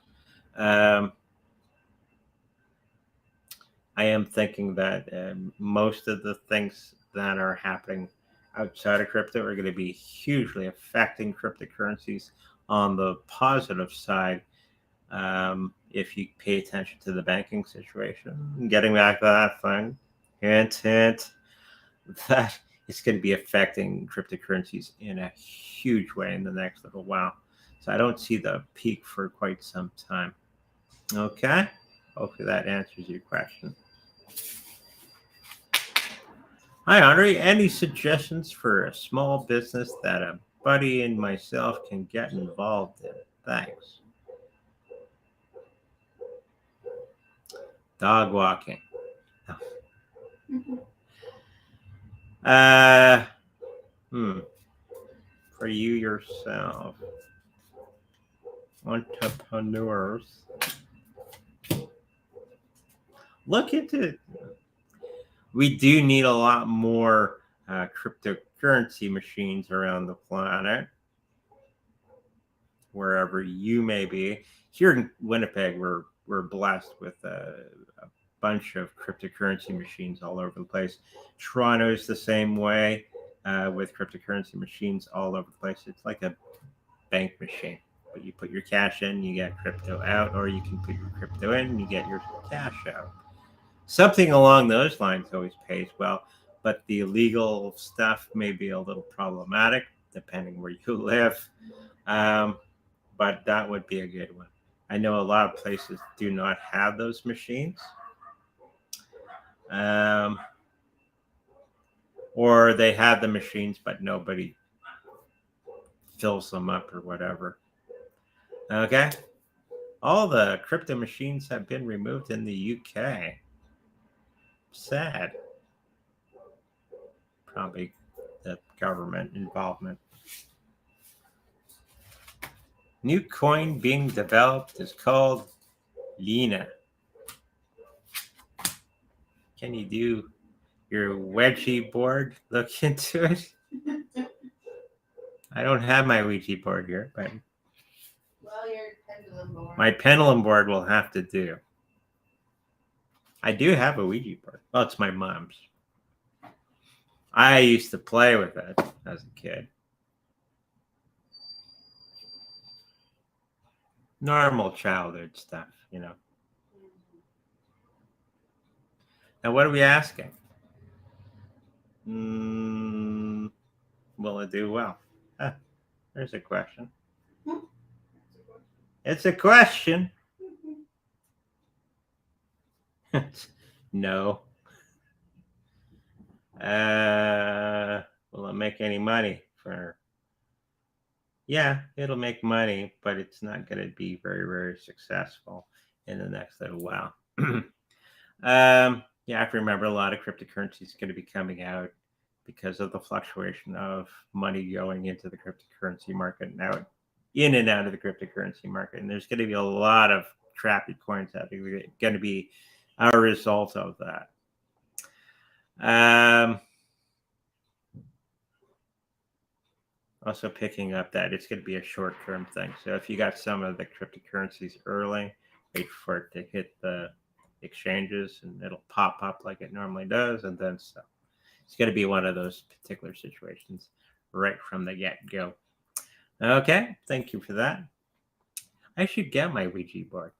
Speaker 1: I am thinking that most of the things that are happening outside of crypto are going to be hugely affecting cryptocurrencies on the positive side. If you pay attention to the banking situation, getting back to that thing, hint, that it's going to be affecting cryptocurrencies in a huge way in the next little while. So I don't see the peak for quite some time. Okay. Hopefully that answers your question. Hi, Andre. Any suggestions for a small business that a buddy and myself can get involved in? Thanks. Dog walking. For you yourself, entrepreneurs, look into it. We do need a lot more cryptocurrency machines around the planet, wherever you may be. Here in Winnipeg, we're blessed with a bunch of cryptocurrency machines all over the place. Toronto is the same way, with cryptocurrency machines all over the place. It's like a bank machine, but you put your cash in, you get crypto out, or you can put your crypto in, you get your cash out. Something along those lines always pays well, but the illegal stuff may be a little problematic depending where you live. But that would be a good one. I know a lot of places do not have those machines. Or they have the machines, but nobody fills them up or whatever. Okay. All the crypto machines have been removed in the UK. Sad. Probably the government involvement. New coin being developed is called Lena. Can you do your wedgie board? Look into it. I don't have my Ouija board here, but
Speaker 2: your pendulum board.
Speaker 1: My pendulum board will have to do. I do have a Ouija board. Well, it's my mom's. I used to play with it as a kid. Normal childhood stuff, you know. Now, what are we asking? Will it do well? There's a question. It's a question. No. Will it make any money? for, yeah, it'll make money, but it's not going to be very, very successful in the next little while. You have to remember a lot of cryptocurrency is going to be coming out because of the fluctuation of money going into the cryptocurrency market now, in and out of the cryptocurrency market. And there's going to be a lot of crappy coins that are going to be a result of that. Also picking up that it's going to be a short-term thing. So if you got some of the cryptocurrencies early, wait for it to hit the exchanges and it'll pop up like it normally does, and then so it's going to be one of those particular situations right from the get-go. Okay, thank you for that. I should get my Ouija board.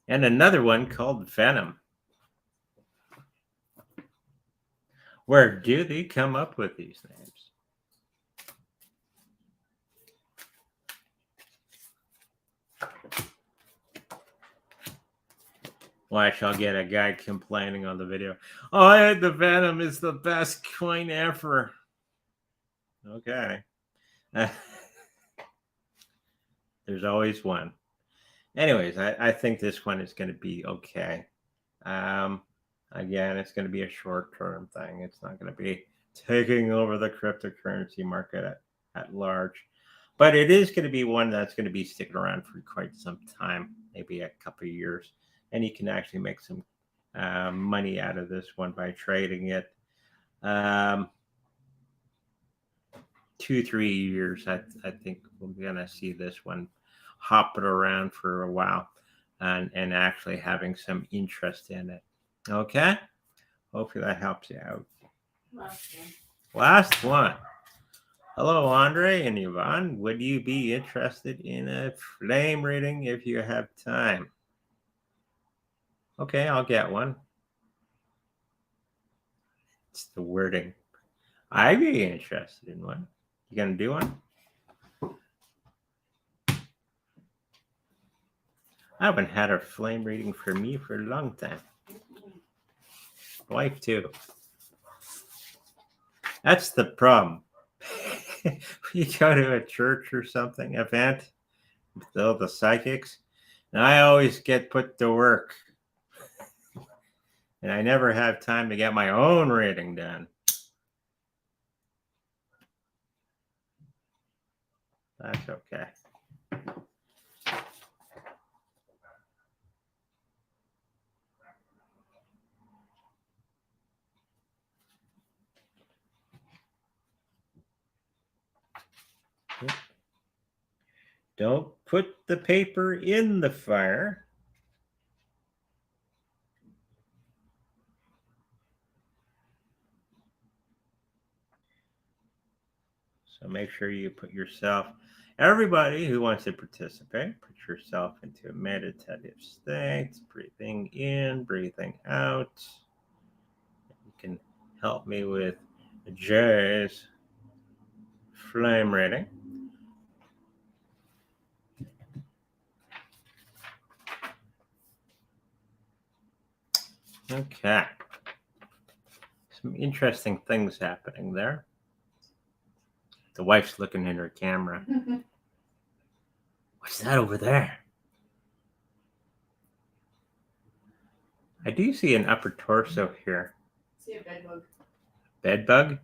Speaker 1: And another one called Venom. Where do they come up with these names? Watch, I'll get a guy complaining on the video. Oh, the Venom is the best coin ever. Okay. There's always one. Anyways, I think this one is going to be okay. Again, it's going to be a short-term thing. It's not going to be taking over the cryptocurrency market at large. But it is going to be one that's going to be sticking around for quite some time, maybe a couple of years. And you can actually make some money out of this one by trading it. 2-3 years, I think we're going to see this one hopping around for a while and actually having some interest in it. Okay? Hopefully that helps you out. Last one. Hello, Andre and Yvonne. Would you be interested in a flame reading if you have time? Okay, I'll get one. It's the wording. I'd be interested in one. You gonna do one? I haven't had a flame reading for me for a long time. Wife too. That's the problem. You go to a church or something event with all the psychics, and I always get put to work. And I never have time to get my own reading done. That's okay. Don't put the paper in the fire. So make sure you put yourself, everybody who wants to participate, put yourself into a meditative state, breathing in, breathing out. You can help me with Jay's flame reading. Okay. Some interesting things happening there. The wife's looking in her camera. What's that over there? I do see an upper torso here.
Speaker 2: See a bed bug.
Speaker 1: Bed bug?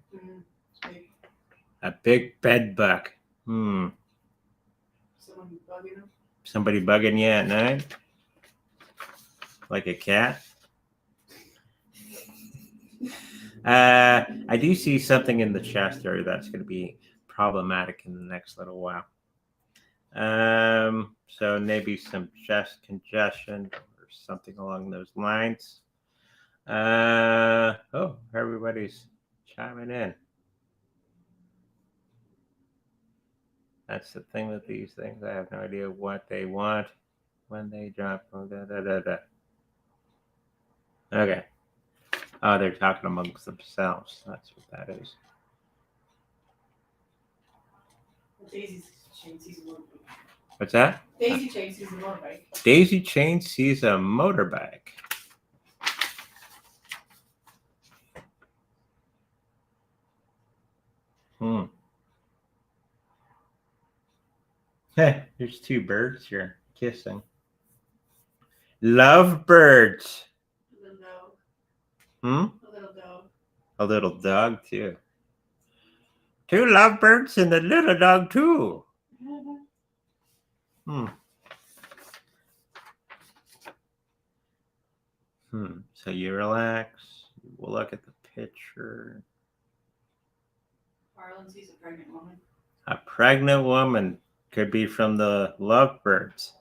Speaker 2: Big.
Speaker 1: A big bed bug. Hmm.
Speaker 2: Someone bugging him.
Speaker 1: Somebody bugging you at night? Like a cat? I do see something in the chest area that's going to be problematic in the next little while. So maybe some chest congestion or something along those lines. Oh, everybody's chiming in. That's the thing with these things. I have no idea what they want when they drop. Okay. Oh, they're talking amongst themselves. That's what that is.
Speaker 2: Daisy Chain sees a motorbike.
Speaker 1: What's that?
Speaker 2: Daisy Chain sees a motorbike.
Speaker 1: Daisy Chain sees a motorbike. There's two birds here kissing. Love birds.
Speaker 2: A little dog.
Speaker 1: Hmm?
Speaker 2: A little dog.
Speaker 1: A little dog, too. Two lovebirds and a little dog, too. Hmm. So you relax. We'll look at the picture.
Speaker 2: Harlan sees a pregnant woman.
Speaker 1: A pregnant woman could be from the lovebirds.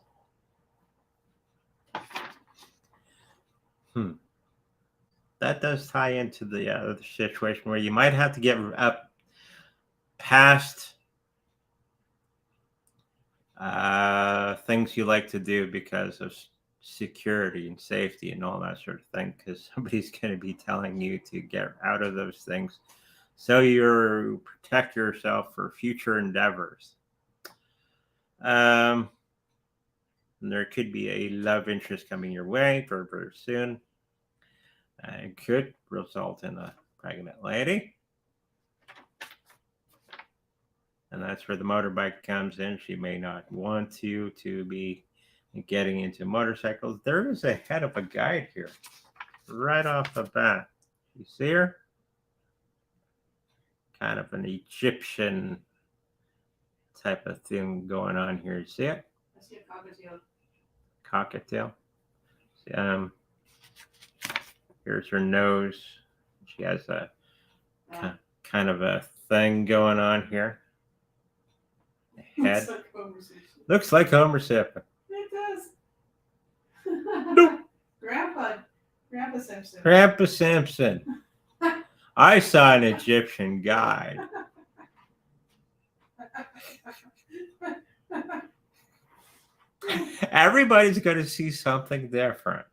Speaker 1: That does tie into the other situation where you might have to get up past things you like to do because of security and safety and all that sort of thing, because somebody's going to be telling you to get out of those things so you protect yourself for future endeavors. There could be a love interest coming your way very, very soon. It could result in a pregnant lady. And that's where the motorbike comes in. She may not want you to be getting into motorcycles. There is a head of a guide here right off the bat. You see her? Kind of an Egyptian type of thing going on here. You see it?
Speaker 2: I see a cockatiel.
Speaker 1: Cockatiel. Here's her nose. She has a kind of a thing going on here. Head. Looks like Homer Simpson.
Speaker 2: It does.
Speaker 1: Nope.
Speaker 2: Grandpa Simpson.
Speaker 1: Grandpa Simpson. I saw an Egyptian guide. Everybody's going to see something different.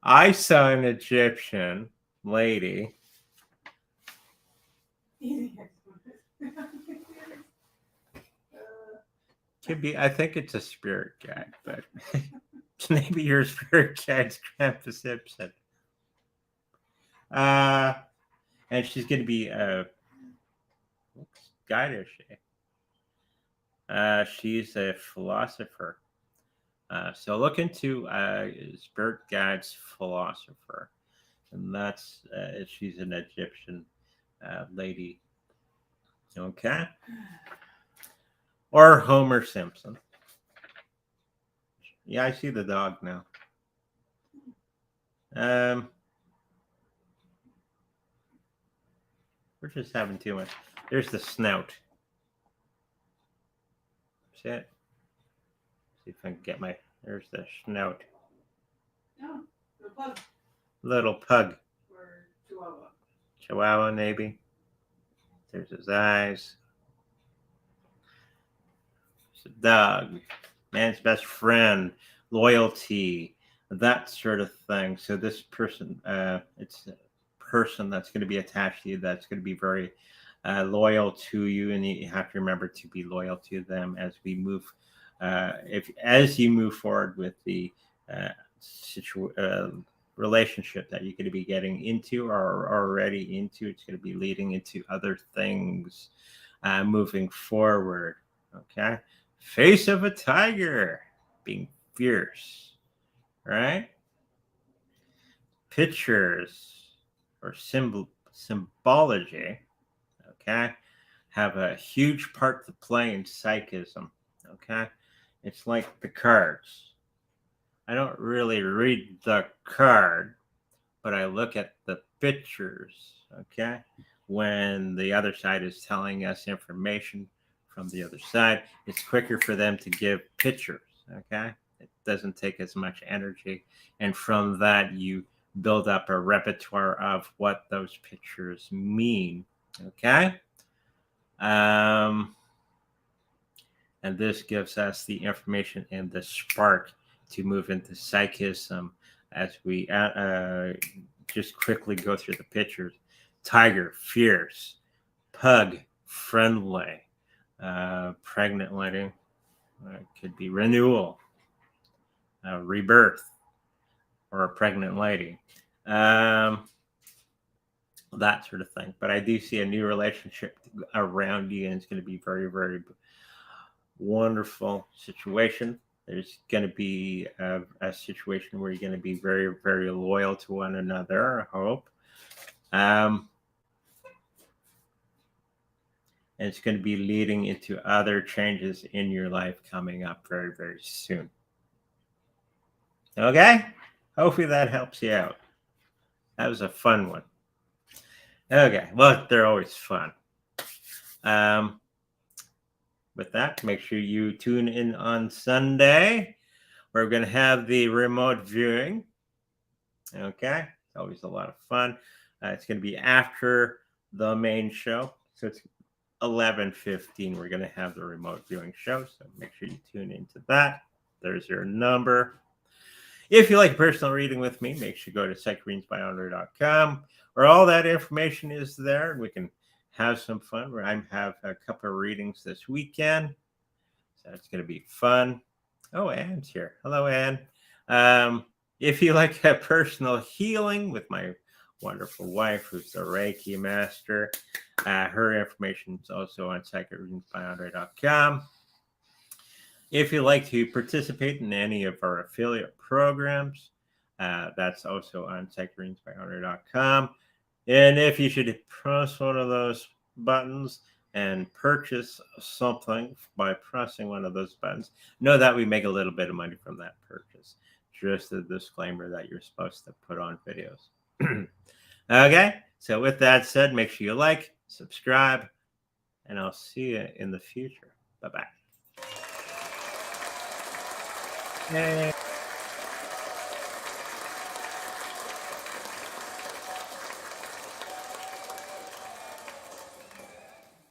Speaker 1: I saw an Egyptian lady. Could be. I think it's a spirit guide, but maybe your spirit guide's Grandpa Simpson. And she's going to be what guide is she? She's a philosopher. So look into spirit guide's philosopher, and that's she's an Egyptian lady. Okay. Or Homer Simpson. Yeah, I see the dog now. We're just having too much. There's the snout. See it? See if I can get my. There's the snout.
Speaker 2: No, the pug.
Speaker 1: Little pug.
Speaker 2: Or chihuahua.
Speaker 1: Chihuahua, maybe. There's his eyes. It's a dog. Man's best friend. Loyalty. That sort of thing. So this person, it's a person that's going to be attached to you. That's going to be very loyal to you, and you have to remember to be loyal to them as we move. As you move forward with the relationship that you're going to be getting into or are already into, it's going to be leading into other things moving forward. Okay, face of a tiger, being fierce, right? Pictures or symbology, okay, have a huge part to play in psychism. Okay, it's like the cards. I don't really read the card, but I look at the pictures. Okay, when the other side is telling us information from the other side, it's quicker for them to give pictures. Okay, it doesn't take as much energy, and from that you build up a repertoire of what those pictures mean. Okay. And this gives us the information and the spark to move into psychism as we just quickly go through the pictures. Tiger, fierce. Pug, friendly. Pregnant lady. Could be renewal. Rebirth. Or a pregnant lady. that sort of thing. But I do see a new relationship around you, and it's going to be very, very wonderful situation. There's going to be a situation where you're going to be very, very loyal to one another, I hope. And it's going to be leading into other changes in your life coming up very, very soon. Okay? Hopefully that helps you out. That was a fun one. Okay. Well, they're always fun. With that, make sure you tune in on Sunday. We're going to have the remote viewing. Okay. It's always a lot of fun. It's going to be after the main show. So it's 11:15. We're going to have the remote viewing show. So make sure you tune into that. There's your number. If you like personal reading with me, make sure you go to psychicreadingsbyandre.com, where all that information is there, and we can have some fun. Where I have a couple of readings this weekend, so it's going to be fun. Oh, Anne's here. Hello, Anne. If you like a personal healing with my wonderful wife, who's the Reiki master, her information is also on psychicreadingsbyandre.com. If you'd like to participate in any of our affiliate programs, that's also on psychicreadingsbyandre.com. And if you should press one of those buttons and purchase something by pressing one of those buttons, know that we make a little bit of money from that purchase. Just a disclaimer that you're supposed to put on videos. Okay, so with that said, make sure you like, subscribe, and I'll see you in the future. Bye-bye. Yay.